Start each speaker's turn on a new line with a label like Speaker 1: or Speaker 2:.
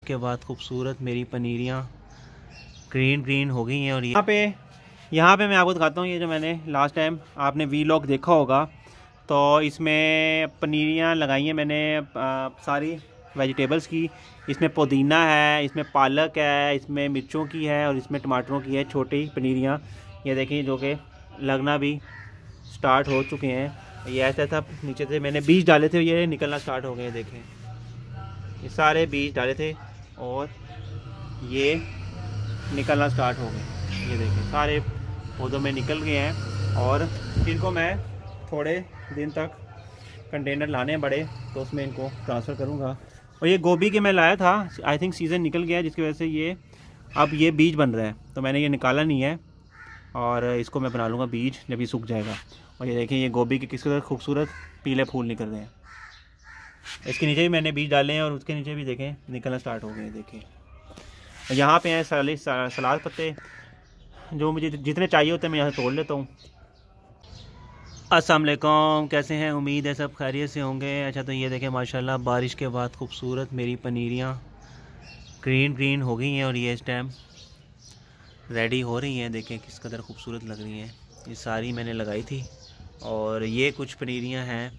Speaker 1: के बाद खूबसूरत मेरी पनीरियाँ ग्रीन ग्रीन हो गई हैं। और यहाँ पे मैं आपको दिखाता हूँ, ये जो मैंने लास्ट टाइम आपने वीलॉग देखा होगा, तो इसमें पनीरियाँ लगाई हैं मैंने सारी वेजिटेबल्स की। इसमें पुदीना है, इसमें पालक है, इसमें मिर्चों की है और इसमें टमाटरों की है छोटी पनीरियाँ। ये देखिए जो कि लगना भी स्टार्ट हो चुके हैं। ये ऐसा था, नीचे से मैंने बीज डाले थे, ये निकलना स्टार्ट हो गए। देखें ये सारे बीज डाले थे और ये निकलना स्टार्ट हो गए। ये देखें सारे पौधों में निकल गए हैं और इनको मैं थोड़े दिन तक कंटेनर लाने बड़े तो उसमें इनको ट्रांसफ़र करूँगा। और ये गोभी के मैं लाया था, आई थिंक सीज़न निकल गया जिसकी वजह से ये अब ये बीज बन रहा है, तो मैंने ये निकाला नहीं है और इसको मैं बना लूँगा बीज जब ये सूख जाएगा। और ये देखें ये गोभी के किस तरह खूबसूरत पीले फूल निकल रहे हैं। इसके नीचे भी मैंने बीज डाले हैं और उसके नीचे भी देखें निकलना स्टार्ट हो गए हैं। देखें यहाँ पे हैं सलाद पत्ते, जो मुझे जितने चाहिए होते हैं मैं यहाँ से तोड़ लेता हूँ। अस्सलाम वालेकुम, कैसे हैं? उम्मीद है सब खैरियत से होंगे। अच्छा तो ये देखें माशाल्लाह बारिश के बाद खूबसूरत मेरी पनीरियाँ ग्रीन ग्रीन हो गई हैं और ये इस टाइम रेडी हो रही हैं। देखें किस कदर खूबसूरत लग रही हैं। ये सारी मैंने लगाई थी और ये कुछ पनीरियाँ हैं